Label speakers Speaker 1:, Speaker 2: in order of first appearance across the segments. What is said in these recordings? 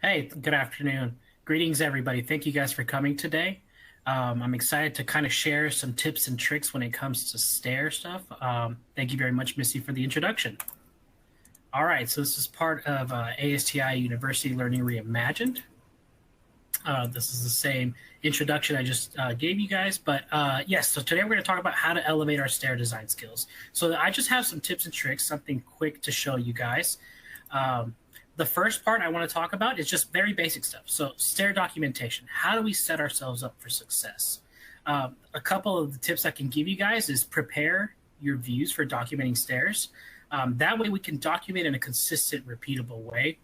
Speaker 1: Hey, good afternoon. Greetings, everybody. Thank you guys for coming today. I'm excited to kind of share some tips and tricks when it comes to stair stuff. Thank you very much, Missy, for the introduction. All right, so this is part of ASTI University Learning Reimagined. This is the same introduction I just gave you guys, but yes, so today we're going to talk about how to elevate our stair design skills. So I just have some tips and tricks, something quick to show you guys. The first part I want to talk about is just very basic stuff. So stair documentation. How do we set ourselves up for success? A couple of the tips I can give you guys is prepare your views for documenting stairs. That way we can document in a consistent, repeatable way.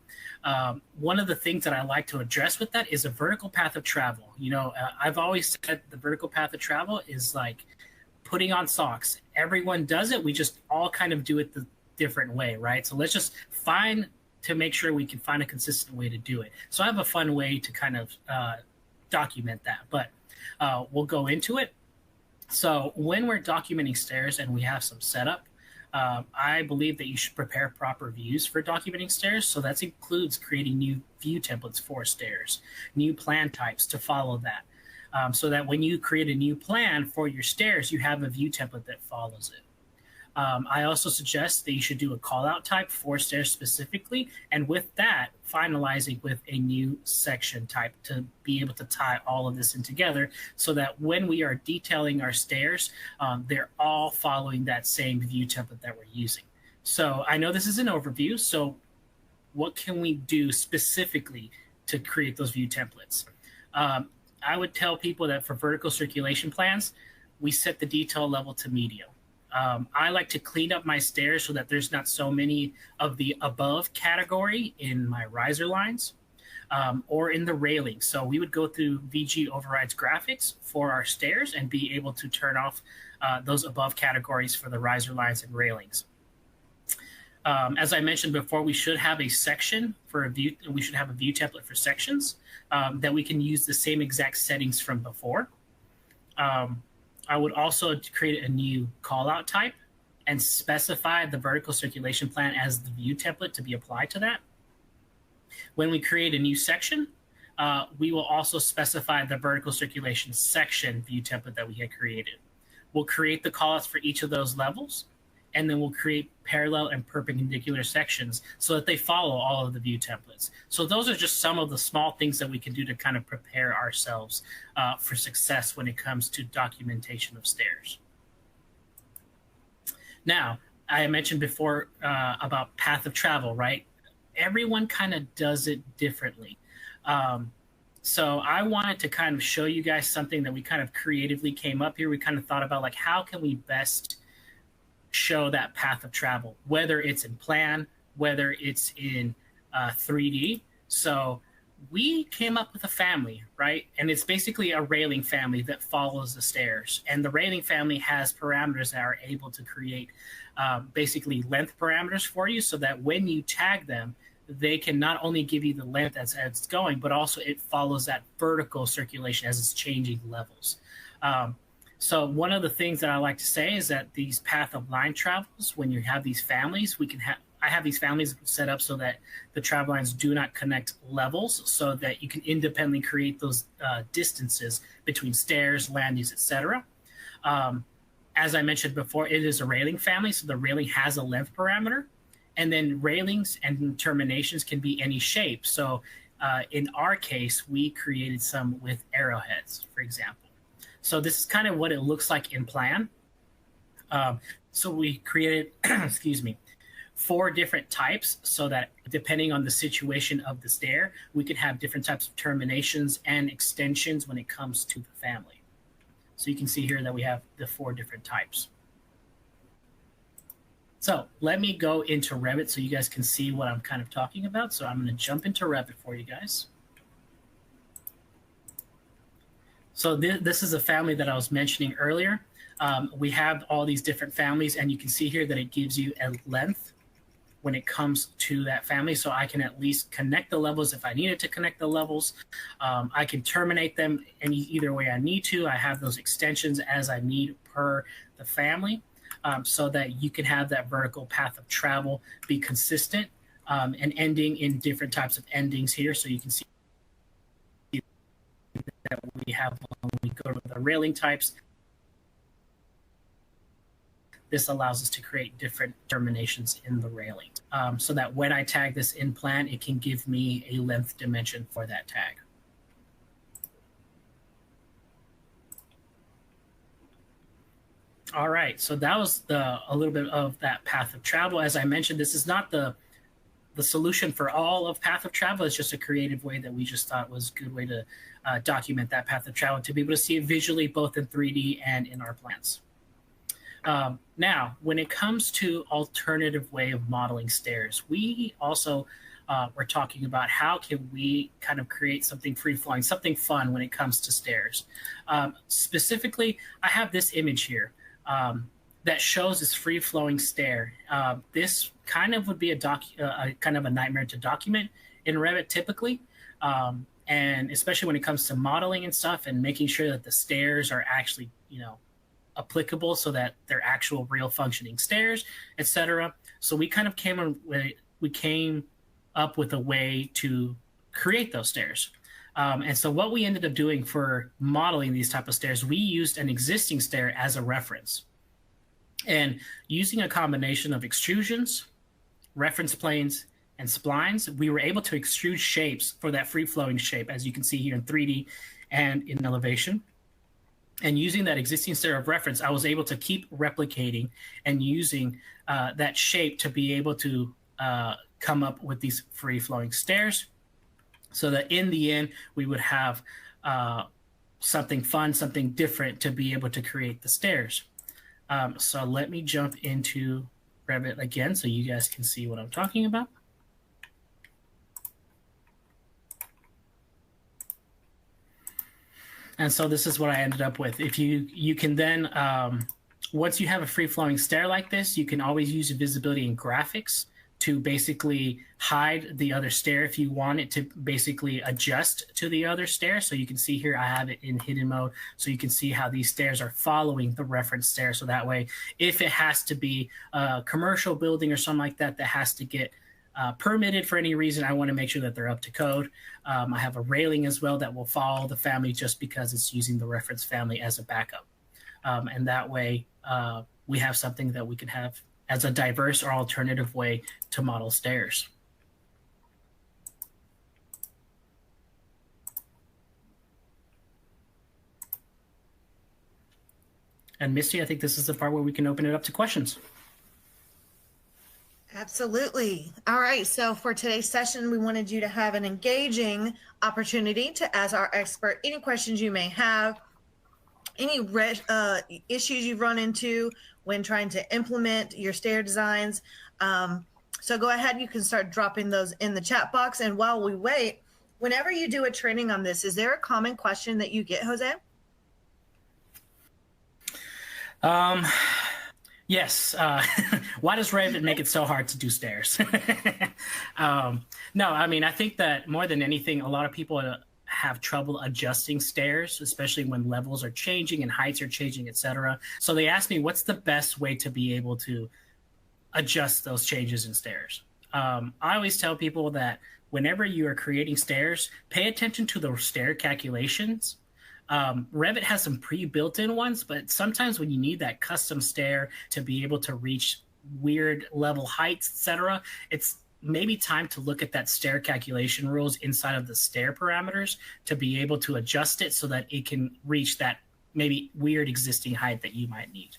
Speaker 1: One of the things that I like to address with that is a vertical path of travel. You know, I've always said the vertical path of travel is like putting on socks. Everyone does it. We just all kind of do it the different way, right? So let's just make sure we can find a consistent way to do it. So I have a fun way to kind of document that, but we'll go into it. So when we're documenting stairs and we have some setup, I believe that you should prepare proper views for documenting stairs. So that includes creating new view templates for stairs, new plan types to follow that. So that when you create a new plan for your stairs, you have a view template that follows it. I also suggest that you should do a call out type for stairs specifically. And with that, finalizing with a new section type to be able to tie all of this in together so that when we are detailing our stairs, they're all following that same view template that we're using. So I know this is an overview. So what can we do specifically to create those view templates? I would tell people that for vertical circulation plans, we set the detail level to medium. I like to clean up my stairs so that there's not so many of the above category in my riser lines or in the railing. So we would go through VG overrides graphics for our stairs and be able to turn off those above categories for the riser lines and railings. As I mentioned before, we should have a section for a view. We should have a view template for sections that we can use the same exact settings from before. I would also create a new callout type and specify the vertical circulation plan as the view template to be applied to that. When we create a new section, we will also specify the vertical circulation section view template that we had created. We'll create the callouts for each of those levels, and then we'll create parallel and perpendicular sections so that they follow all of the view templates. So those are just some of the small things that we can do to kind of prepare ourselves for success when it comes to documentation of stairs. Now, I mentioned before about path of travel, right? Everyone kind of does it differently. So I wanted to kind of show you guys something that we kind of creatively came up here. We kind of thought about like, how can we best show that path of travel, whether it's in plan, whether it's in 3D. So we came up with a family, right? And it's basically a railing family that follows the stairs. And the railing family has parameters that are able to create basically length parameters for you so that when you tag them, they can not only give you the length as it's going, but also it follows that vertical circulation as it's changing levels. So one of the things that I like to say is that these path of line travels, when you have these families, I have these families set up so that the travel lines do not connect levels so that you can independently create those distances between stairs, landings, etc. As I mentioned before, it is a railing family, so the railing has a length parameter. And then railings and terminations can be any shape. So in our case, we created some with arrowheads, for example. So this is kind of what it looks like in plan. So we created, excuse me, 4 different types so that depending on the situation of the stair, we could have different types of terminations and extensions when it comes to the family. So you can see here that we have the 4 different types. So let me go into Revit so you guys can see what I'm kind of talking about. So I'm going to jump into Revit for you guys. So this is a family that I was mentioning earlier. We have all these different families, and you can see here that it gives you a length when it comes to that family. So I can at least connect the levels if I needed to connect the levels. I can terminate them any either way I need to. I have those extensions as I need per the family so that you can have that vertical path of travel be consistent and ending in different types of endings here. So you can see that we have, when we go to the railing types, this allows us to create different terminations in the railing, so that when I tag this in plan, it can give me a length dimension for that tag. All right, so that was a little bit of that path of travel. As I mentioned, this is not the solution for all of path of travel. It's just a creative way that we just thought was a good way to document that path of travel, to be able to see it visually both in 3D and in our plans. Now, when it comes to alternative way of modeling stairs, we also were talking about how can we kind of create something free-flowing, something fun when it comes to stairs. Specifically, I have this image here that shows this free-flowing stair. This kind of would be a kind of a nightmare to document in Revit typically, and especially when it comes to modeling and stuff, and making sure that the stairs are actually, applicable, so that they're actual real functioning stairs, etc. So we kind of came up with a way to create those stairs. And so what we ended up doing for modeling these type of stairs, we used an existing stair as a reference. And using a combination of extrusions, reference planes, and splines, we were able to extrude shapes for that free-flowing shape, as you can see here in 3D and in elevation. And using that existing stair of reference, I was able to keep replicating and using that shape to be able to come up with these free-flowing stairs, so that in the end, we would have something fun, something different to be able to create the stairs. So let me jump into Revit again so you guys can see what I'm talking about. And so this is what I ended up with. If you can then, once you have a free-flowing stair like this, you can always use visibility in graphics to basically hide the other stair if you want it to basically adjust to the other stair. So you can see here, I have it in hidden mode, so you can see how these stairs are following the reference stair. So that way, if it has to be a commercial building or something like that that has to get permitted for any reason, I want to make sure that they're up to code. I have a railing as well that will follow the family just because it's using the reference family as a backup. And that way we have something that we can have as a diverse or alternative way to model stairs. And Misty, I think this is the part where we can open it up to questions.
Speaker 2: Absolutely. All right. So for today's session, we wanted you to have an engaging opportunity to ask our expert any questions you may have, any issues you've run into when trying to implement your stair designs. So go ahead, you can start dropping those in the chat box. And while we wait, whenever you do a training on this, is there a common question that you get, Jose?
Speaker 1: Yes. Why does Revit make it so hard to do stairs? No, I mean, I think that more than anything, a lot of people have trouble adjusting stairs, especially when levels are changing and heights are changing, etc. So they asked me, what's the best way to be able to adjust those changes in stairs? I always tell people that whenever you are creating stairs, pay attention to the stair calculations. Revit has some pre-built-in ones, but sometimes when you need that custom stair to be able to reach weird level heights, etc., it's maybe time to look at that stair calculation rules inside of the stair parameters to be able to adjust it so that it can reach that maybe weird existing height that you might need.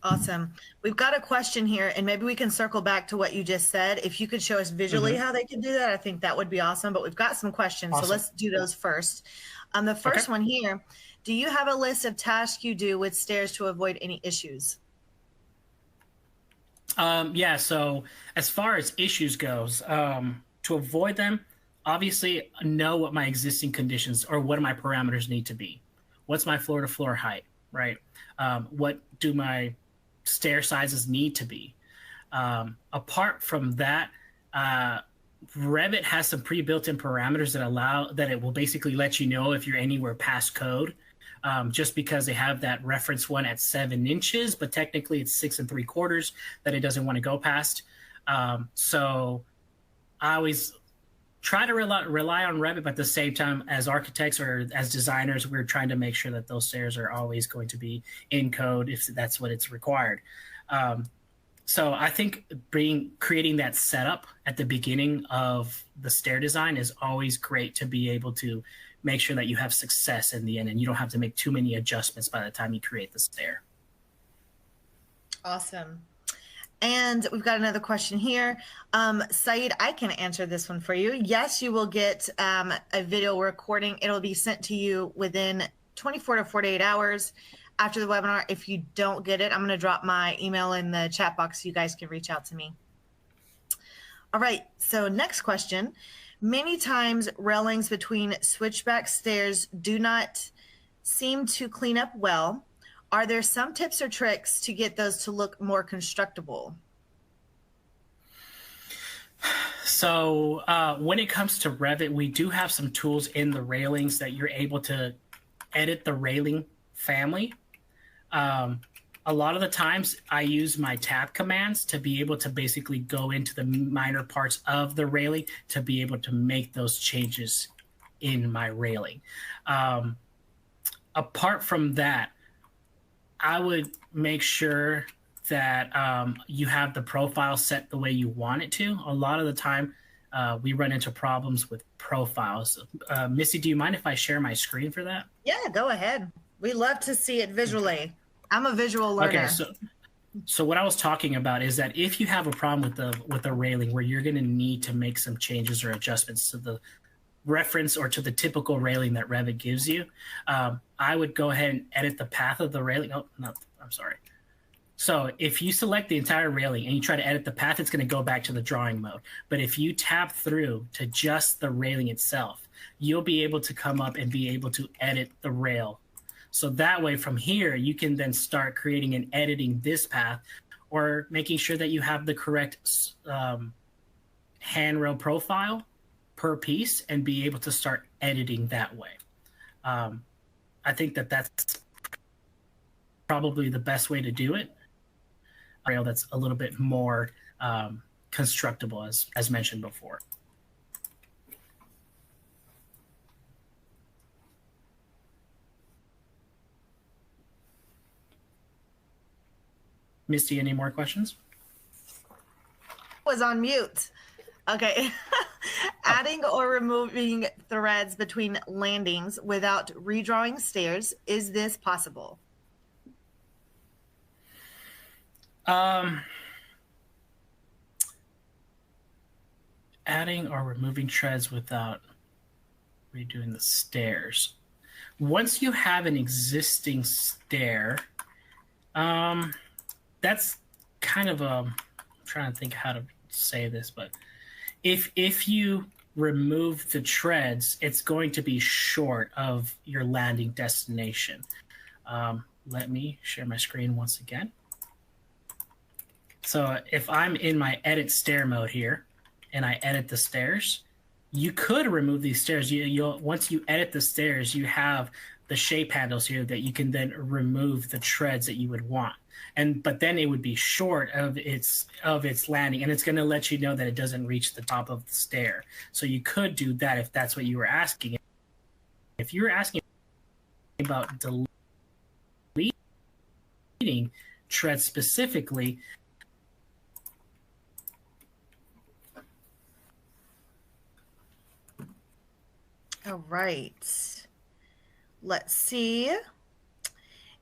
Speaker 2: Awesome. We've got a question here, and maybe we can circle back to what you just said. If you could show us visually how they can do that, I think that would be awesome. But we've got some questions, so let's do those first. The first one here, do you have a list of tasks you do with stairs to avoid any issues?
Speaker 1: Yeah, so as far as issues goes, to avoid them, obviously know what my existing conditions or what my parameters need to be. What's my floor-to-floor height, right? What do my stair sizes need to be? Apart from that, Revit has some pre-built-in parameters that allow that it will basically let you know if you're anywhere past code, just because they have that reference one at 7 inches, but technically it's 6 3/4 that it doesn't want to go past. So I always try to rely on Revit, but at the same time, as architects or as designers, we're trying to make sure that those stairs are always going to be in code if that's what it's required. So I think creating that setup at the beginning of the stair design is always great to be able to make sure that you have success in the end and you don't have to make too many adjustments by the time you create the stair.
Speaker 2: Awesome. And we've got another question here. Saeed, I can answer this one for you. Yes, you will get a video recording. It'll be sent to you within 24 to 48 hours after the webinar. If you don't get it, I'm going to drop my email in the chat box so you guys can reach out to me. All right, so next question. Many times railings between switchback stairs do not seem to clean up well. Are there some tips or tricks to get those to look more constructible?
Speaker 1: So when it comes to Revit, we do have some tools in the railings that you're able to edit the railing family. A lot of the times I use my tab commands to be able to basically go into the minor parts of the railing to be able to make those changes in my railing. Apart from that, I would make sure that you have the profile set the way you want it to. A lot of the time, we run into problems with profiles. Missy, do you mind if I share my screen for that?
Speaker 2: Yeah, go ahead. We love to see it visually. I'm a visual learner.
Speaker 1: Okay, so what I was talking about is that if you have a problem with the railing where you're going to need to make some changes or adjustments to the reference or to the typical railing that Revit gives you, I would go ahead and edit the path of the railing. Oh, no, I'm sorry. So if you select the entire railing and you try to edit the path, it's going to go back to the drawing mode. But if you tap through to just the railing itself, you'll be able to come up and be able to edit the rail. So that way from here, you can then start creating and editing this path or making sure that you have the correct handrail profile per piece and be able to start editing that way. I think that that's probably the best way to do it. Rail that's a little bit more constructible, as mentioned before. Misty, any more questions?
Speaker 2: Was on mute. Okay. Adding or removing threads between landings without redrawing stairs, is this possible?
Speaker 1: Adding or removing treads without redoing the stairs. Once you have an existing stair, that's kind of I'm trying to think how to say this, but if you remove the treads, it's going to be short of your landing destination. Let me share my screen once again. So if I'm in my edit stair mode here and I edit the stairs, you could remove these stairs. Once you edit the stairs, you have the shape handles here that you can then remove the treads that you would want. But then it would be short of its landing, and it's going to let you know that it doesn't reach the top of the stair. So you could do that if that's what you were asking. If you were asking about deleting treads specifically,
Speaker 2: all right. Let's see.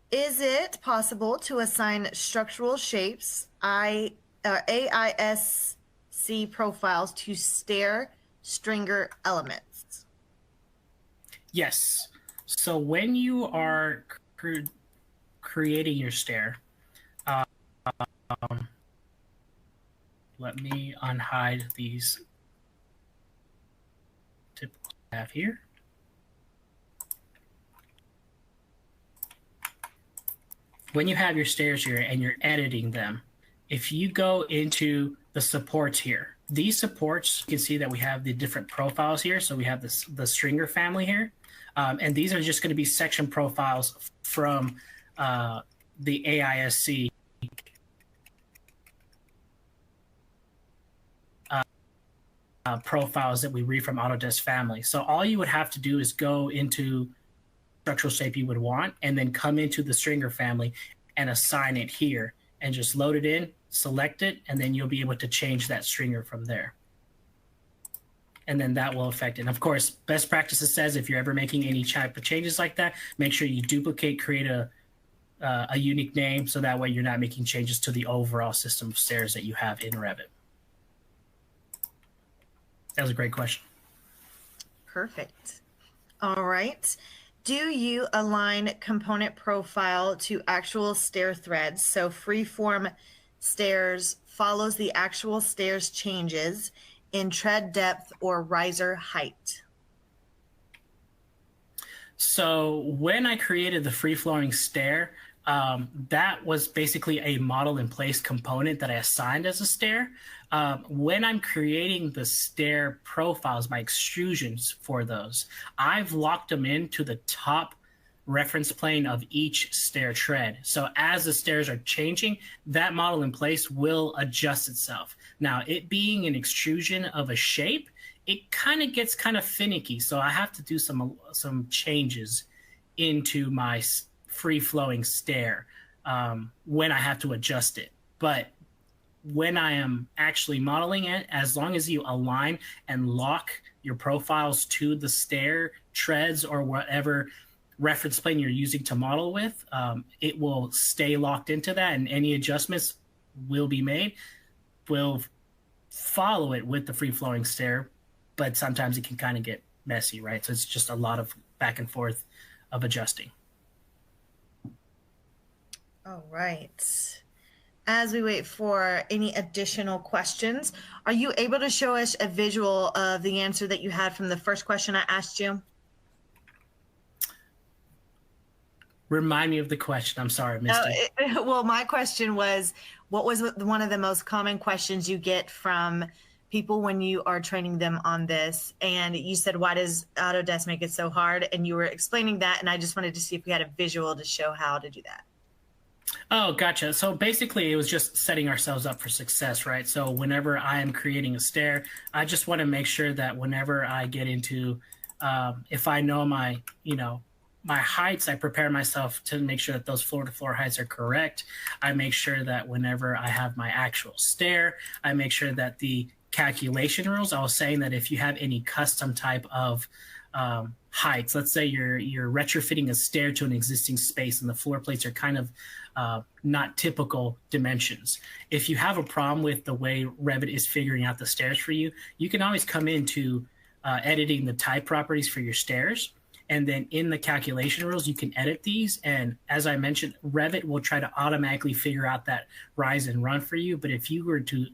Speaker 2: Is it possible to assign structural shapes, AISC profiles to stair stringer elements?
Speaker 1: Yes. So when you are creating your stair, let me unhide these typical I have here. When you have your stairs here and you're editing them, if you go into the supports here, these supports, you can see that we have the different profiles here. So we have the stringer family here. And these are just going to be section profiles from the AISC profiles that we read from Autodesk Family. So all you would have to do is go into structural shape you would want, and then come into the stringer family and assign it here, and just load it in, select it, and then you'll be able to change that stringer from there. And then that will affect it. And of course, best practices says if you're ever making any type of changes like that, make sure you duplicate, create a unique name, so that way you're not making changes to the overall system of stairs that you have in Revit. That was a great question.
Speaker 2: Perfect. All right. Do you align component profile to actual stair threads? So freeform stairs follows the actual stairs changes in tread depth or riser height.
Speaker 1: So when I created the free-flowing stair, that was basically a model in place component that I assigned as a stair. When I'm creating the stair profiles, my extrusions for those, I've locked them into the top reference plane of each stair tread. So as the stairs are changing, that model in place will adjust itself. Now, it being an extrusion of a shape, it kind of gets kind of finicky. So I have to do some changes into my free-flowing stair when I have to adjust it. But when I am actually modeling it, as long as you align and lock your profiles to the stair treads or whatever reference plane you're using to model with, it will stay locked into that, and any adjustments will be made. We'll follow it with the free-flowing stair, but sometimes it can kind of get messy, right? So it's just a lot of back and forth of adjusting.
Speaker 2: All right. As we wait for any additional questions, are you able to show us a visual of the answer that you had from the first question I asked you?
Speaker 1: Remind me of the question. I'm sorry, Misty.
Speaker 2: Well, my question was, what was one of the most common questions you get from people when you are training them on this? And you said, why does Autodesk make it so hard? And you were explaining that, and I just wanted to see if we had a visual to show how to do that.
Speaker 1: Oh, gotcha. So basically, it was just setting ourselves up for success, right? So whenever I am creating a stair, I just want to make sure that whenever I get into, if I know my heights, I prepare myself to make sure that those floor-to-floor heights are correct. I make sure that whenever I have my actual stair, I make sure that the calculation rules, I was saying that if you have any custom type of heights, let's say you're retrofitting a stair to an existing space and the floor plates are kind of not typical dimensions. If you have a problem with the way Revit is figuring out the stairs for you, you can always come into editing the type properties for your stairs. And then in the calculation rules, you can edit these. And as I mentioned, Revit will try to automatically figure out that rise and run for you. But if you were to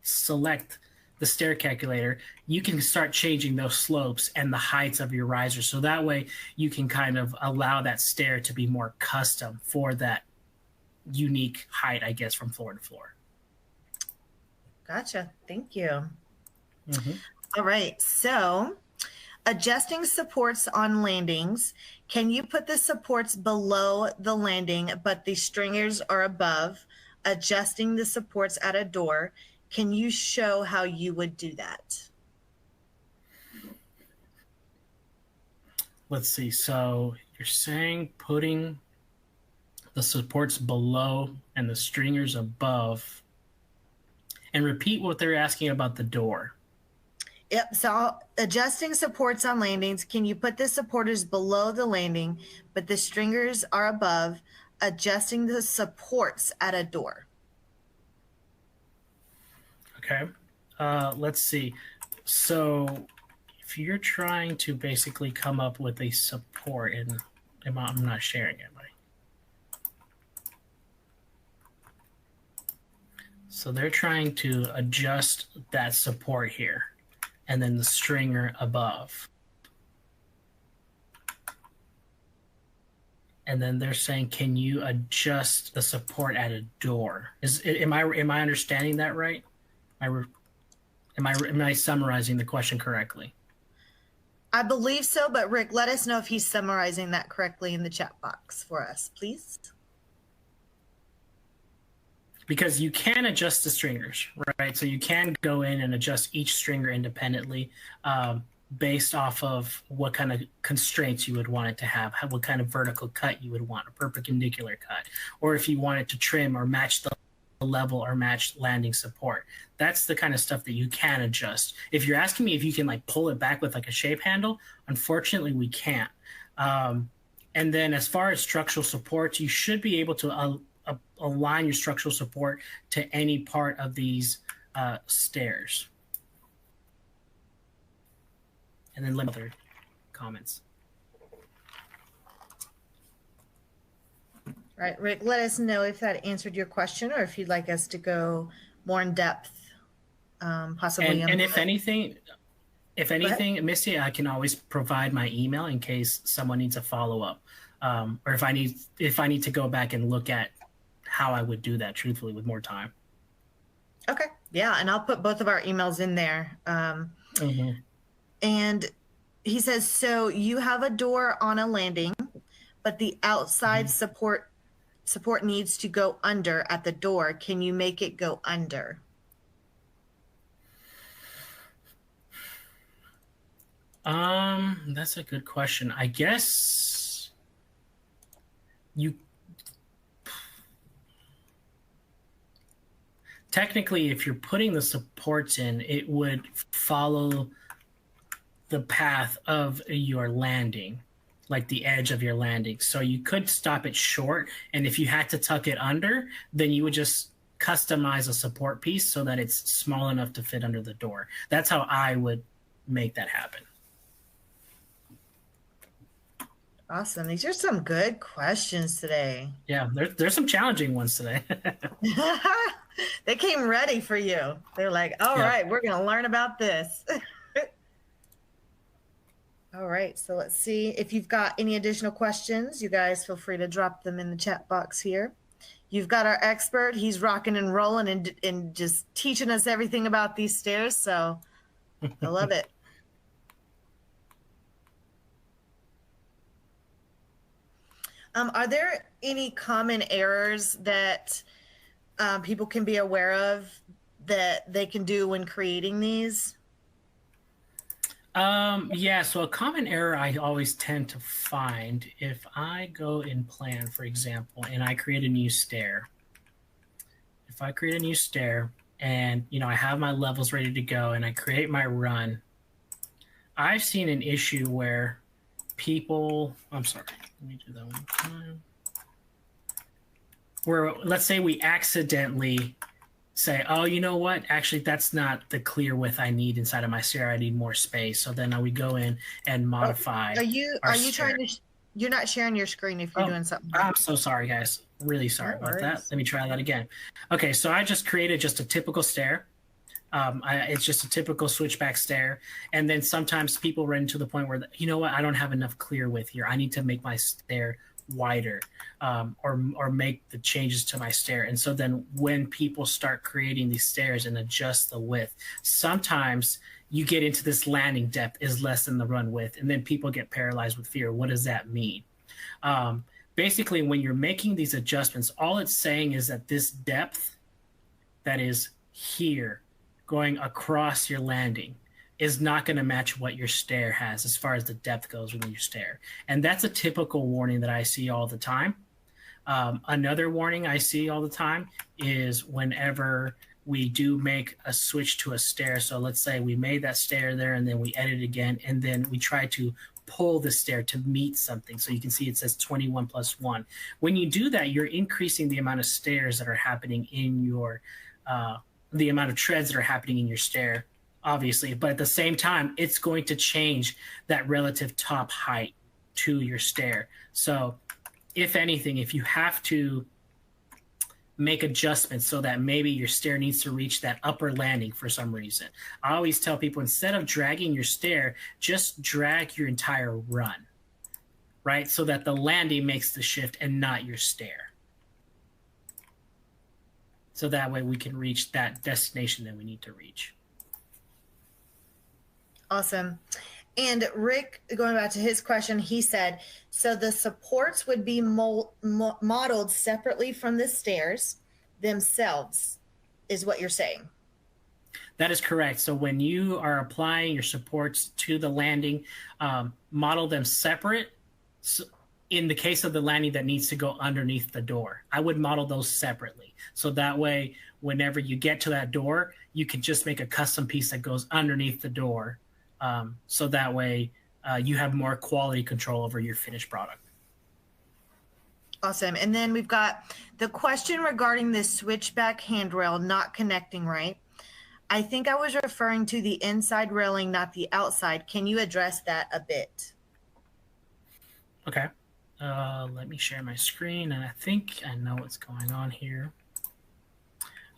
Speaker 1: select the stair calculator, you can start changing those slopes and the heights of your risers. So that way you can kind of allow that stair to be more custom for that unique height, I guess, from floor to floor.
Speaker 2: Gotcha. Thank you.
Speaker 1: Mm-hmm.
Speaker 2: All right. So adjusting supports on landings. Can you put the supports below the landing, but the stringers are above? Adjusting the supports at a door. Can you show how you would do that?
Speaker 1: Let's see. So you're saying putting the supports below and the stringers above. And repeat what they're asking about the door.
Speaker 2: Yep. So adjusting supports on landings. Can you put the supporters below the landing, but the stringers are above? Adjusting the supports at a door.
Speaker 1: Okay. Let's see. So if you're trying to basically come up with a support, and I'm not sharing it, right? So they're trying to adjust that support here, and then the stringer above. And then they're saying, can you adjust the support at a door? Am I understanding that right? Am I summarizing the question correctly?
Speaker 2: I believe so, but Rick, let us know if he's summarizing that correctly in the chat box for us, please.
Speaker 1: because you can adjust the stringers, right? So you can go in and adjust each stringer independently, based off of what kind of constraints you would want it to have, what kind of vertical cut you would want, a perpendicular cut, or if you want it to trim or match the level or match landing support. That's the kind of stuff that you can adjust. If you're asking me if you can like pull it back with like a shape handle, unfortunately we can't. And then as far as structural supports, you should be able to align your structural support to any part of these stairs. And then other comments.
Speaker 2: Right, Rick, let us know if that answered your question or if you'd like us to go more in depth, possibly.
Speaker 1: And if anything, Missy, I can always provide my email in case someone needs a follow-up, or if I need to go back and look at how I would do that truthfully with more time.
Speaker 2: Okay, yeah, and I'll put both of our emails in there. And he says, so you have a door on a landing, but the outside support needs to go under at the door. Can you make it go under?
Speaker 1: That's a good question. I guess technically, if you're putting the supports in, it would follow the path of your landing, like the edge of your landing. So you could stop it short, and if you had to tuck it under, then you would just customize a support piece so that it's small enough to fit under the door. That's how I would make that happen.
Speaker 2: Awesome. These are some good questions today.
Speaker 1: Yeah, there's some challenging ones today.
Speaker 2: They came ready for you. They're like, all right, we're going to learn about this. All right, so let's see. If you've got any additional questions, you guys feel free to drop them in the chat box here. You've got our expert. He's rocking and rolling and just teaching us everything about these stairs, so I love it. Are there any common errors that people can be aware of that they can do when creating these?
Speaker 1: Yeah, so a common error I always tend to find if I go in plan, for example, and I create a new stair. If I create a new stair and, I have my levels ready to go and I create my run, I've seen an issue where I'm sorry, let me do that one time. Where, let's say we accidentally say, oh, you know what? Actually, that's not the clear width I need inside of my stair. I need more space. So then we go in and modify.
Speaker 2: Are you trying to? You're not sharing your screen if you're doing something.
Speaker 1: I'm so sorry, guys. Really sorry about that. Let me try that again. Okay, so I just created just a typical stair. It's just a typical switchback stair. And then sometimes people run into the point where, you know what? I don't have enough clear width here. I need to make my stair wider, or make the changes to my stair. And so then when people start creating these stairs and adjust the width, sometimes you get into this landing depth is less than the run width, and then people get paralyzed with fear. What does that mean? Basically, when you're making these adjustments, all it's saying is that this depth that is here going across your landing is not going to match what your stair has as far as the depth goes within your stair. And that's a typical warning that I see all the time. Another warning I see all the time is whenever we do make a switch to a stair. So let's say we made that stair there and then we edit again, and then we try to pull the stair to meet something. So you can see it says 21 plus 1. When you do that, you're increasing the amount of stairs that are happening in your, the amount of treads that are happening in your stair, obviously, but at the same time, it's going to change that relative top height to your stair. So if anything, if you have to make adjustments so that maybe your stair needs to reach that upper landing for some reason, I always tell people, instead of dragging your stair, just drag your entire run, right? So that the landing makes the shift and not your stair. So that way we can reach that destination that we need to reach.
Speaker 2: Awesome. And Rick, going back to his question, he said, so the supports would be modeled separately from the stairs. themselves, is what you're saying.
Speaker 1: That is correct. So when you are applying your supports to the landing, model them separate. So in the case of the landing that needs to go underneath the door, I would model those separately. So that way, whenever you get to that door, you can just make a custom piece that goes underneath the door. So that way, you have more quality control over your finished product.
Speaker 2: Awesome. And then we've got the question regarding this switchback handrail not connecting right. I think I was referring to the inside railing, not the outside. Can you address that a bit?
Speaker 1: Okay. Let me share my screen, and I think I know what's going on here.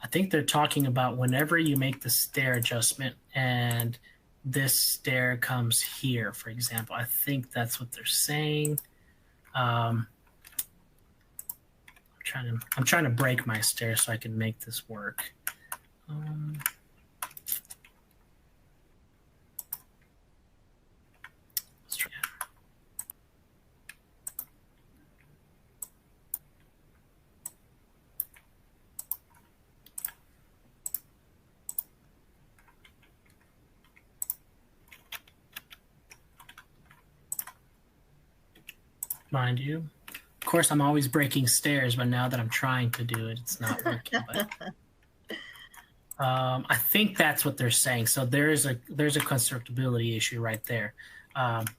Speaker 1: I think they're talking about whenever you make the stair adjustment and this stair comes here, for example. I think that's what they're saying. I'm trying to break my stair so I can make this work. Let's try. Mind you, of course, I'm always breaking stairs, but now that I'm trying to do it, it's not working. But I think that's what they're saying. So there's a constructability issue right there,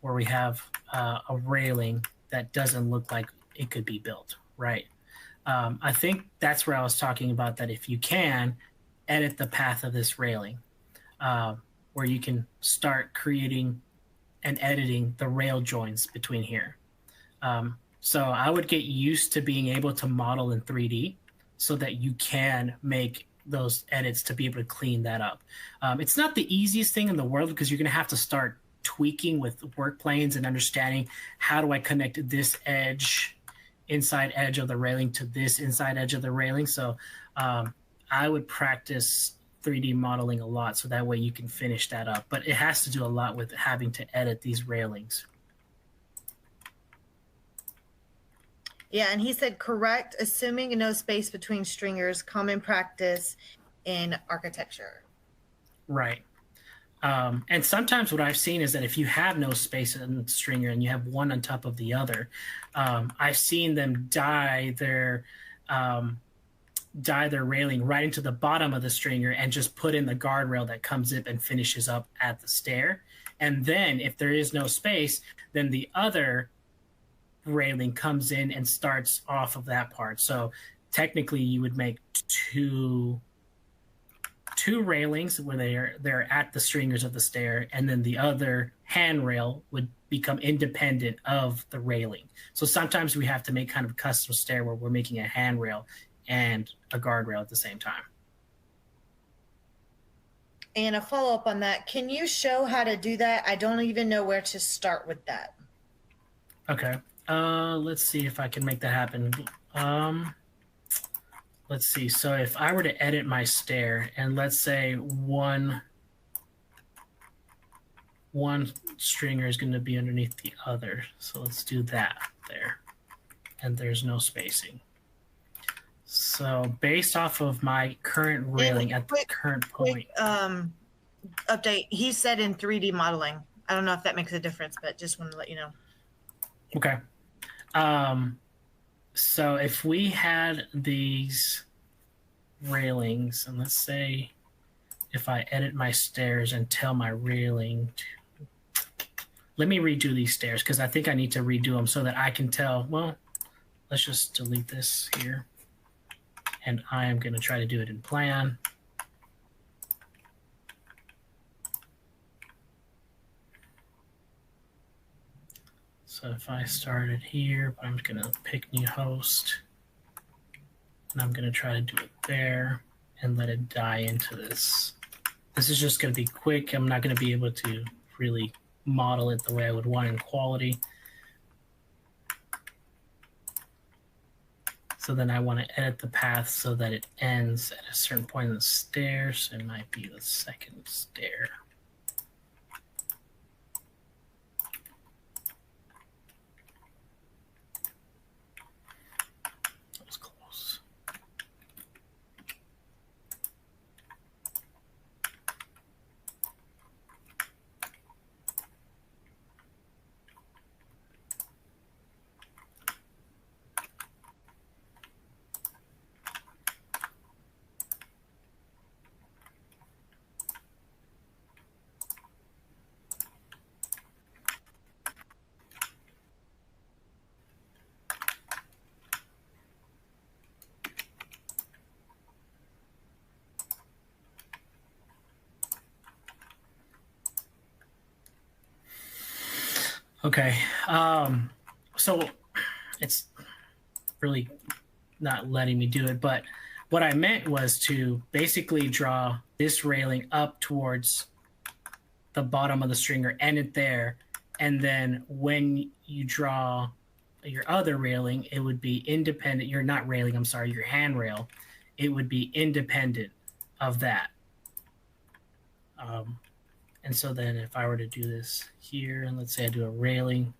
Speaker 1: where we have a railing that doesn't look like it could be built, right? I think that's where I was talking about that if you can edit the path of this railing, where you can start creating and editing the rail joins between here. So I would get used to being able to model in 3D so that you can make those edits to be able to clean that up. It's not the easiest thing in the world because you're going to have to start tweaking with work planes and understanding how do I connect this inside edge of the railing to this inside edge of the railing. So I would practice 3D modeling a lot so that way you can finish that up. But it has to do a lot with having to edit these railings.
Speaker 2: Yeah, and he said correct, assuming no space between stringers, common practice in architecture.
Speaker 1: Right. And sometimes what I've seen is that if you have no space in the stringer and you have one on top of the other, I've seen them dye their railing right into the bottom of the stringer and just put in the guardrail that comes up and finishes up at the stair. And then if there is no space, then the other railing comes in and starts off of that part. So technically you would make two railings where they're at the stringers of the stair, and then the other handrail would become independent of the railing. So sometimes we have to make kind of a custom stair where we're making a handrail and a guardrail at the same time.
Speaker 2: And a follow-up on that, can you show how to do that? I don't even know where to start with that.
Speaker 1: Okay. Let's see if I can make that happen. Let's see. So if I were to edit my stair, and let's say one stringer is going to be underneath the other. So let's do that there. And there's no spacing. So based off of my current railing at the current point.
Speaker 2: Update. He said in 3D modeling. I don't know if that makes a difference, but just wanted to let you know.
Speaker 1: Okay. So if we had these railings, and let's say if I edit my stairs and tell my railing to, let me redo these stairs because I think I need to redo them so that I can tell, well, let's just delete this here. And I am going to try to do it in plan. So if I started here, but I'm going to pick new host, and I'm going to try to do it there and let it die into this. This is just going to be quick. I'm not going to be able to really model it the way I would want in quality. So then I want to edit the path so that it ends at a certain point in the stair. So it might be the second stair. That was close. Okay. So it's really not letting me do it, but what I meant was to basically draw this railing up towards the bottom of the stringer, end it there, and then when you draw your other railing, it would be independent. You're not railing, I'm sorry, your handrail. It would be independent of that. And so then if I were to do this here, and let's say I do a railing,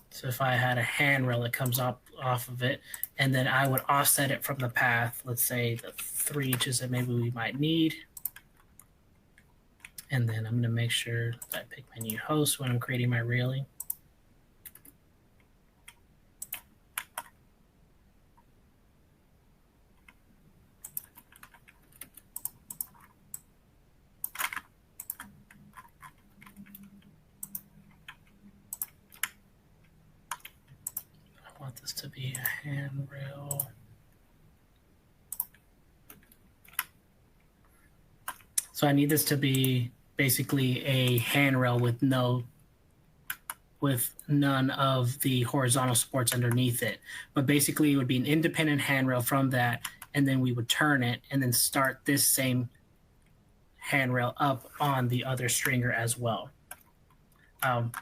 Speaker 1: so if I had a handrail that comes up off of it, and then I would offset it from the path, let's say the 3 inches that maybe we might need. And then I'm going to make sure that I pick my new host when I'm creating my railing. I want this to be a handrail. So I need this to be basically a handrail with none of the horizontal supports underneath it. But basically it would be an independent handrail from that, and then we would turn it and then start this same handrail up on the other stringer as well.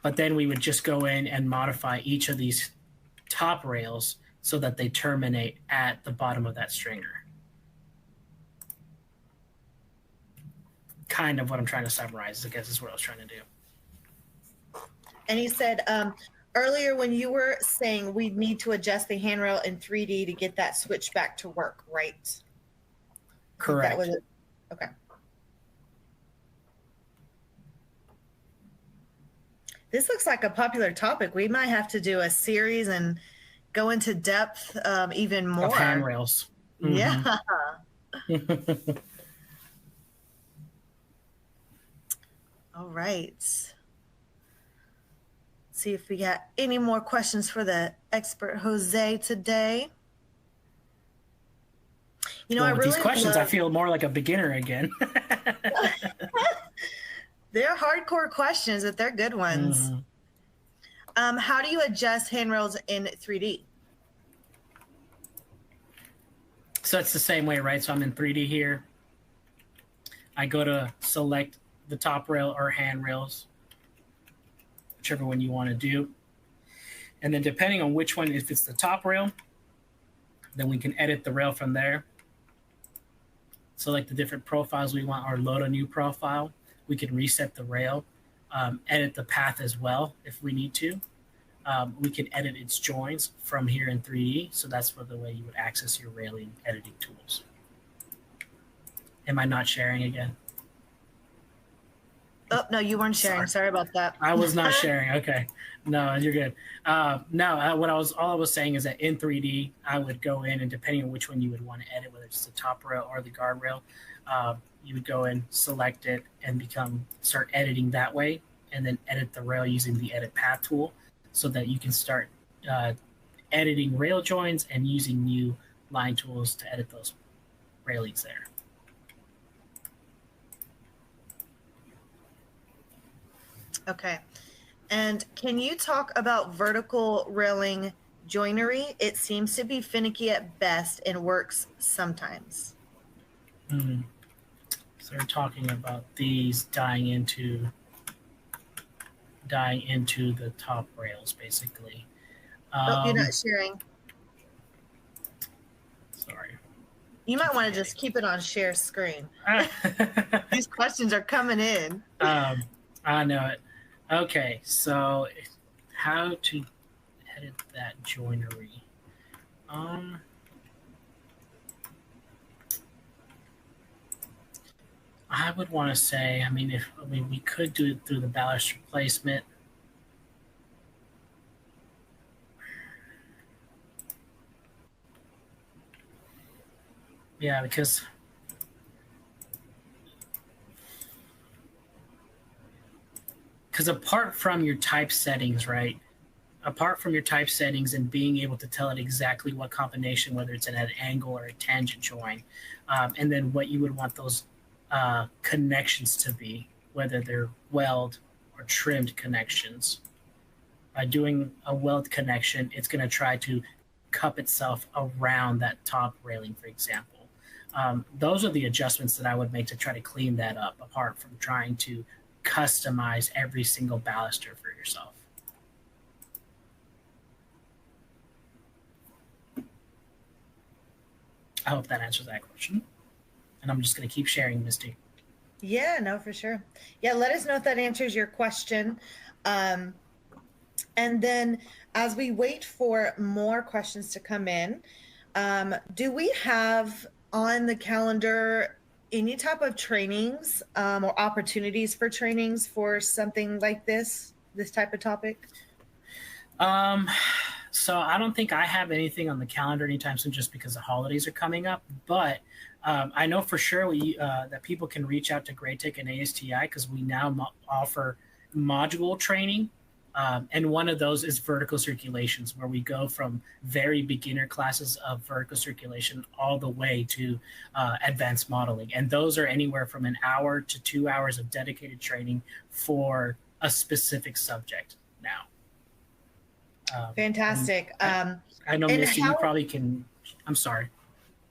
Speaker 1: But then we would just go in and modify each of these top rails so that they terminate at the bottom of that stringer. Kind of what I'm trying to summarize, I guess, is what I was trying to do.
Speaker 2: And he said earlier when you were saying we need to adjust the handrail in 3D to get that switch back to work, right?
Speaker 1: Correct.
Speaker 2: That was it. Okay. This looks like a popular topic. We might have to do a series and go into depth even more.
Speaker 1: Of handrails.
Speaker 2: Yeah. All right. Let's see if we got any more questions for the expert Jose today. You know,
Speaker 1: well,
Speaker 2: I
Speaker 1: with
Speaker 2: really
Speaker 1: these questions, I feel more like a beginner again.
Speaker 2: They're hardcore questions, but they're good ones. How do you adjust handrails in 3D?
Speaker 1: So it's the same way, right? So I'm in 3D here. I go to select the top rail or handrails, whichever one you want to do. And then depending on which one, if it's the top rail, then we can edit the rail from there. Select the different profiles we want or load a new profile. We can reset the rail, edit the path as well if we need to. We can edit its joins from here in 3D. So that's for the way you would access your railing editing tools. Am I not sharing again?
Speaker 2: Oh, no, you weren't sharing. Sorry about that.
Speaker 1: I was not sharing. Okay. No, you're good. All I was saying is that in 3D, I would go in, and depending on which one you would want to edit, whether it's the top rail or the guardrail, you would go in, select it, and start editing that way, and then edit the rail using the edit path tool so that you can start editing rail joins and using new line tools to edit those railings there.
Speaker 2: Okay. And can you talk about vertical railing joinery? It seems to be finicky at best and works sometimes.
Speaker 1: So we're talking about these dying into the top rails, basically.
Speaker 2: You're not sharing.
Speaker 1: Sorry.
Speaker 2: You might want to just keep it on share screen. These questions are coming in.
Speaker 1: I know it. Okay, so how to edit that joinery? I would want to say, we could do it through the ballast replacement. Yeah, because apart from your type settings, right, apart from your type settings and being able to tell it exactly what combination, whether it's at an angle or a tangent join, and then what you would want those connections to be, whether they're weld or trimmed connections. By doing a weld connection, it's going to try to cup itself around that top railing, for example. Those are the adjustments that I would make to try to clean that up, apart from trying to customize every single baluster for yourself. I hope that answers that question. And I'm just going to keep sharing, Misty.
Speaker 2: Yeah, no, for sure. Yeah, let us know if that answers your question. And then as we wait for more questions to come in, do we have on the calendar any type of trainings or opportunities for trainings for something like this type of topic?
Speaker 1: So I don't think I have anything on the calendar anytime soon, just because the holidays are coming up. But I know for sure that people can reach out to GRAITEC and ASTI, because we now offer module training. And one of those is vertical circulations, where we go from very beginner classes of vertical circulation all the way to advanced modeling. And those are anywhere from an hour to 2 hours of dedicated training for a specific subject now.
Speaker 2: Fantastic.
Speaker 1: I know, Missy, you probably can. I'm sorry.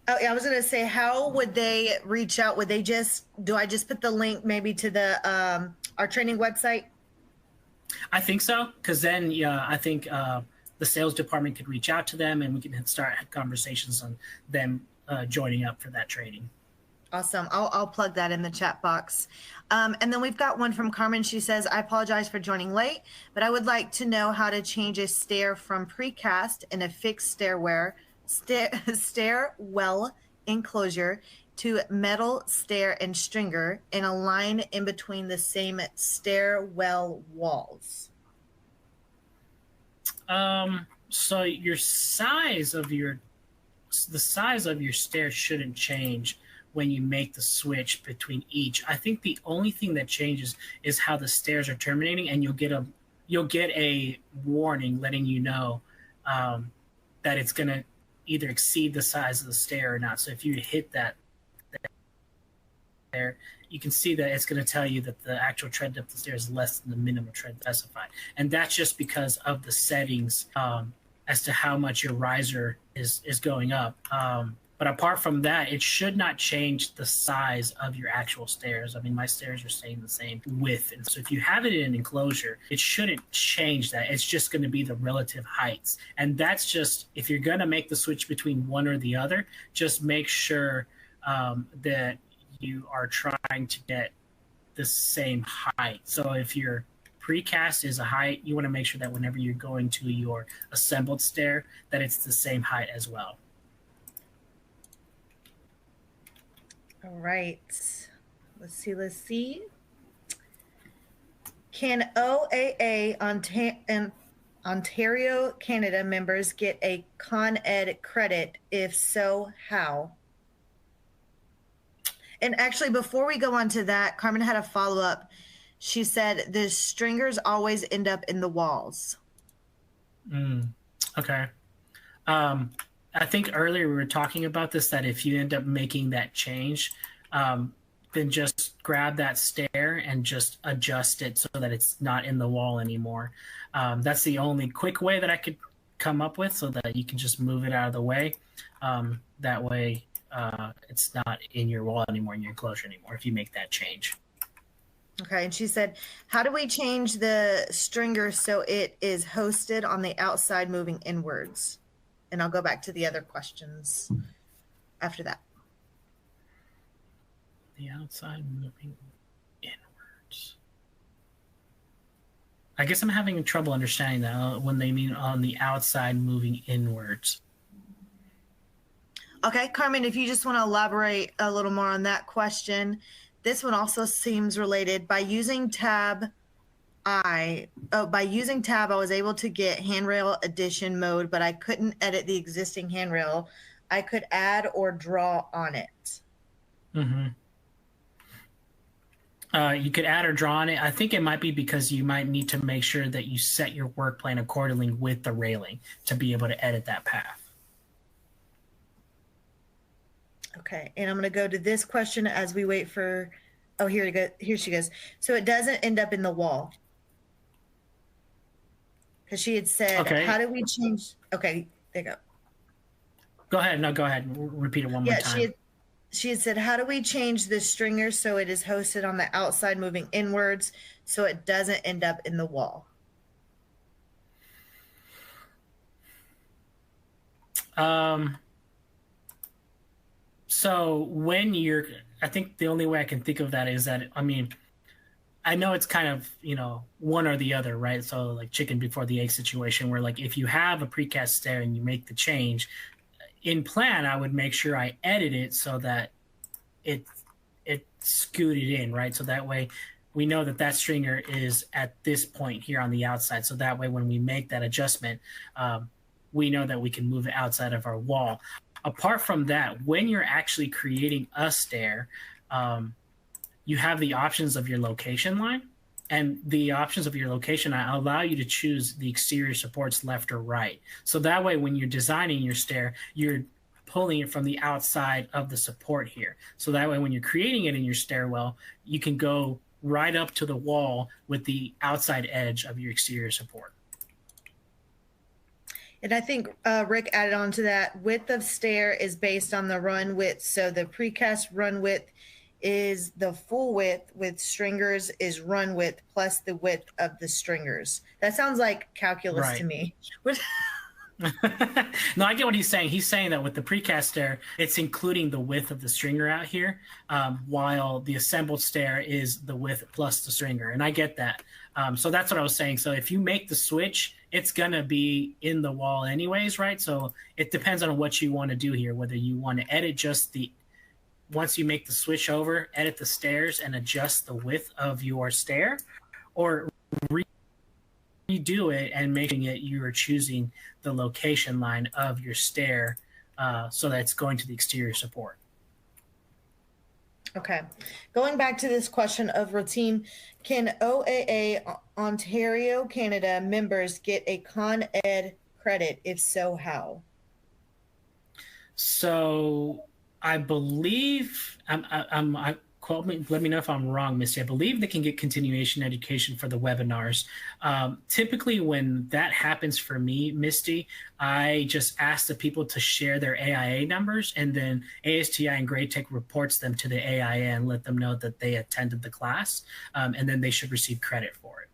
Speaker 2: Oh, yeah, I was going to say, how would they reach out? Would they do I just put the link maybe to the our training website?
Speaker 1: I think so, because then I think the sales department could reach out to them, and we can start conversations on them joining up for that training.
Speaker 2: Awesome. I'll plug that in the chat box. And then we've got one from Carmen. She says, I apologize for joining late, but I would like to know how to change a stair from precast in a fixed stairwell enclosure to metal stair and stringer in a line in between the same stairwell walls.
Speaker 1: So the size of your stair shouldn't change when you make the switch between each. I think the only thing that changes is how the stairs are terminating, and you'll get a warning letting you know that it's going to either exceed the size of the stair or not. So if you hit that there, you can see that it's going to tell you that the actual tread depth of the stair is less than the minimum tread specified. And that's just because of the settings as to how much your riser is going up. But apart from that, it should not change the size of your actual stairs. I mean, my stairs are staying the same width. And so if you have it in an enclosure, it shouldn't change that. It's just going to be the relative heights. And that's just, if you're going to make the switch between one or the other, just make sure that you are trying to get the same height. So if your precast is a height, you want to make sure that whenever you're going to your assembled stair, that it's the same height as well.
Speaker 2: All right. Let's see. Can OAA and Ontario, Canada members get a Con Ed credit? If so, how? And actually, before we go on to that, Carmen had a follow-up. She said the stringers always end up in the walls.
Speaker 1: Okay. I think earlier we were talking about this, that if you end up making that change, then just grab that stair and just adjust it so that it's not in the wall anymore. That's the only quick way that I could come up with, so that you can just move it out of the way. That way it's not in your wall anymore, in your enclosure anymore, if you make that change.
Speaker 2: Okay, and she said, how do we change the stringer so it is hosted on the outside moving inwards? And I'll go back to the other questions after that.
Speaker 1: The outside moving inwards. I guess I'm having trouble understanding that when they mean on the outside moving inwards.
Speaker 2: Okay, Carmen, if you just want to elaborate a little more on that question. This one also seems related. By using tab, I was able to get handrail addition mode, but I couldn't edit the existing handrail. I could add or draw on it.
Speaker 1: Mm-hmm. You could add or draw on it. I think it might be because you might need to make sure that you set your work plan accordingly with the railing to be able to edit that path.
Speaker 2: Okay, and I'm going to go to this question as we wait for, oh, here you go. Here she goes. So it doesn't end up in the wall. Because she had said,
Speaker 1: Okay.
Speaker 2: how do we change? Okay, there you go.
Speaker 1: Go ahead. No, go ahead. Repeat it one more time.
Speaker 2: She had said, how do we change the stringer so it is hosted on the outside moving inwards so it doesn't end up in the wall?
Speaker 1: So when you're, I think the only way I can think of that is that, I mean, I know it's kind of, you know, one or the other, right? So like chicken before the egg situation where like if you have a precast stair and you make the change in plan, I would make sure I edit it so that it scooted in, right? So that way we know that that stringer is at this point here on the outside. So that way when we make that adjustment, we know that we can move it outside of our wall. Apart from that, when you're actually creating a stair, you have the options of your location line, and the options of your location allow you to choose the exterior supports left or right. So that way, when you're designing your stair, you're pulling it from the outside of the support here. So that way, when you're creating it in your stairwell, you can go right up to the wall with the outside edge of your exterior support.
Speaker 2: And I think Rick added on to that, width of stair is based on the run width. So the precast run width is the full width with stringers is run width plus the width of the stringers. That sounds like calculus to me.
Speaker 1: No, I get what he's saying. He's saying that with the precast stair, it's including the width of the stringer out here, while the assembled stair is the width plus the stringer. And I get that. So that's what I was saying. So if you make the switch, it's going to be in the wall anyways, right? So it depends on what you want to do here, whether you want to edit just the, once you make the switch over, edit the stairs and adjust the width of your stair, or redo it and making it you are choosing the location line of your stair so that it's going to the exterior support.
Speaker 2: Okay. Going back to this question of routine, can OAA Ontario, Canada members get a Con Ed credit? If so, how?
Speaker 1: So I believe quote me, let me know if I'm wrong, Misty. I believe they can get continuation education for the webinars. Typically, when that happens for me, Misty, I just ask the people to share their AIA numbers, and then ASTI and GRAITEC reports them to the AIA and let them know that they attended the class, and then they should receive credit for it.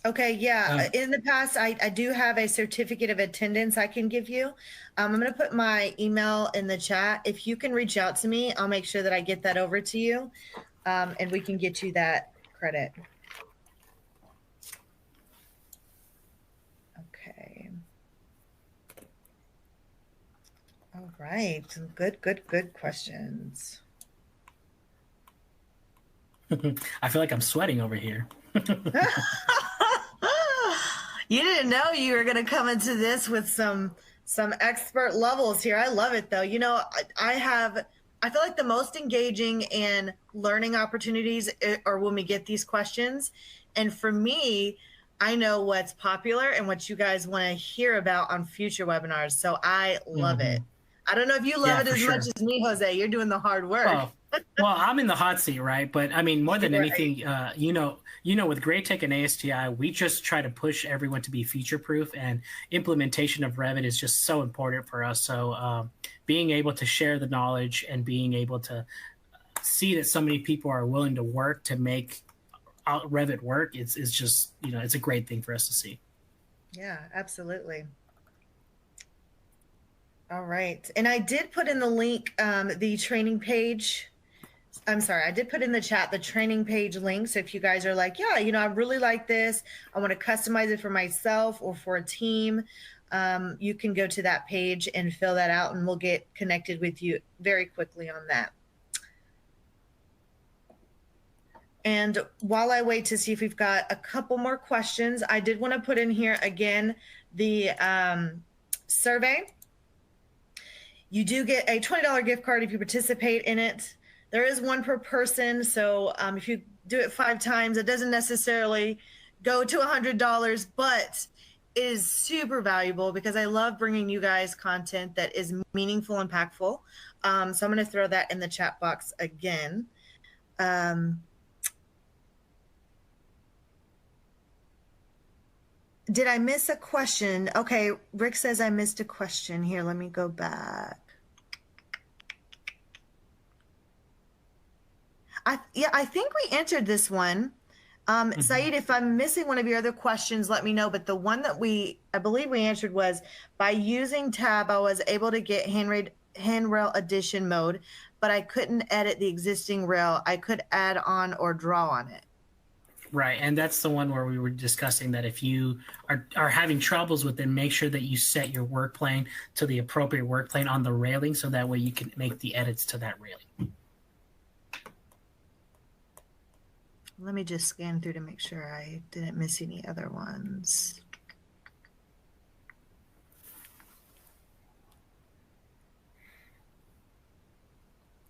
Speaker 2: Okay, yeah. In the past, I do have a certificate of attendance I can give you. I'm going to put my email in the chat. If you can reach out to me, I'll make sure that I get that over to you, and we can get you that credit. Okay. All right. Good questions.
Speaker 1: I feel like I'm sweating over here.
Speaker 2: You didn't know you were going to come into this with some expert levels here. I love it though. You know, I feel like the most engaging and learning opportunities are when we get these questions. And for me, I know what's popular and what you guys want to hear about on future webinars. So I love it. I don't know if you love it as much as me, Jose. You're doing the hard work.
Speaker 1: Well, I'm in the hot seat, right? But I mean, more than anything, you know, with GRAITEC and ASTI, we just try to push everyone to be future-proof, and implementation of Revit is just so important for us. So being able to share the knowledge and being able to see that so many people are willing to work to make Revit work, it's just, you know, it's a great thing for us to see.
Speaker 2: Yeah, absolutely. All right. And I did put in the link, the training page. I'm sorry, I did put in the chat the training page link. So if you guys are like, yeah, you know, I really like this, I want to customize it for myself or for a team, you can go to that page and fill that out, and we'll get connected with you very quickly on that. And while I wait to see if we've got a couple more questions, I did want to put in here again the survey. You do get a $20 gift card if you participate in it. There is one per person. So if you do it 5 times, it doesn't necessarily go to $100, but it is super valuable because I love bringing you guys content that is meaningful, impactful. So I'm going to throw that in the chat box again. Did I miss a question? Okay, Rick says I missed a question. Here, let me go back. I think we answered this one. Saeed, if I'm missing one of your other questions, let me know. But the one that I believe we answered was, by using tab, I was able to get handrail addition mode, but I couldn't edit the existing rail. I could add on or draw on it.
Speaker 1: Right, and that's the one where we were discussing that if you are having troubles with it, make sure that you set your work plane to the appropriate work plane on the railing, so that way you can make the edits to that railing.
Speaker 2: Let me just scan through to make sure I didn't miss any other ones.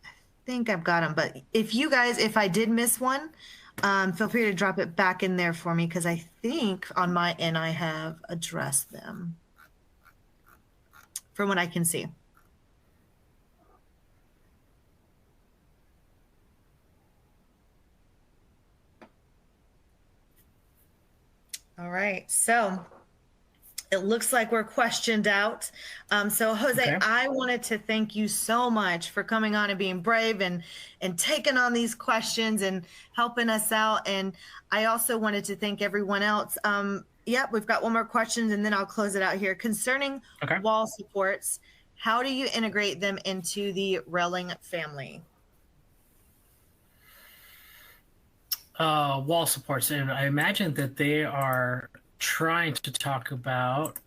Speaker 2: I think I've got them, but if I did miss one, feel free to drop it back in there for me, because I think on my end I have addressed them from what I can see. All right, so it looks like we're questioned out. So Jose, okay. I wanted to thank you so much for coming on and being brave and taking on these questions and helping us out. And I also wanted to thank everyone else. Yep, we've got one more question and then I'll close it out here. Concerning wall supports, how do you integrate them into the railing family?
Speaker 1: Wall supports, and I imagine that they are trying to talk about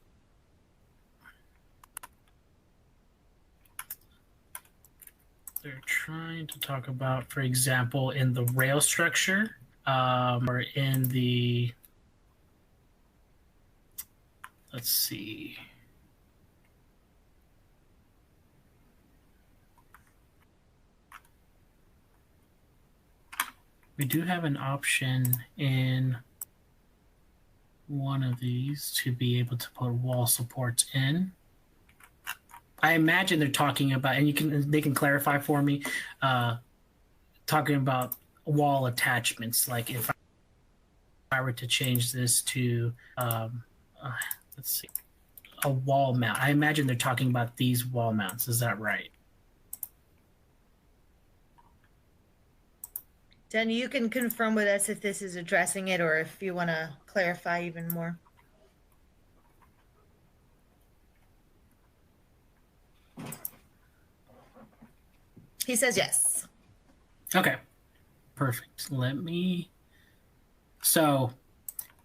Speaker 1: for example, in the rail structure, or in the, let's see, we do have an option in one of these to be able to put wall supports in. I imagine they're talking about, and they can clarify for me, talking about wall attachments. Like if I were to change this to, let's see, a wall mount. I imagine they're talking about these wall mounts. Is that right?
Speaker 2: Dan, you can confirm with us if this is addressing it or if you want to clarify even more. He says yes.
Speaker 1: Okay, perfect. So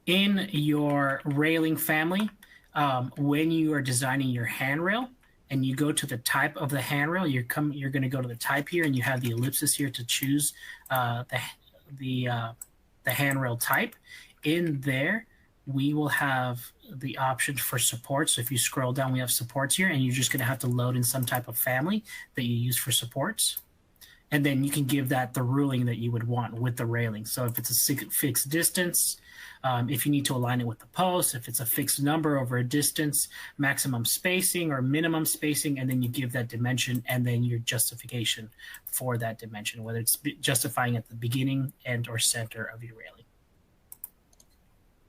Speaker 1: in your railing family, when you are designing your handrail, and you go to the type of the handrail, you're going to go to the type here, and you have the ellipsis here to choose the handrail type. In there, we will have the option for support. So if you scroll down, we have supports here, and you're just going to have to load in some type of family that you use for supports. And then you can give that the ruling that you would want with the railing. So if it's a fixed distance, if you need to align it with the post, if it's a fixed number over a distance, maximum spacing or minimum spacing, and then you give that dimension and then your justification for that dimension, whether it's justifying at the beginning, end, or center of your railing.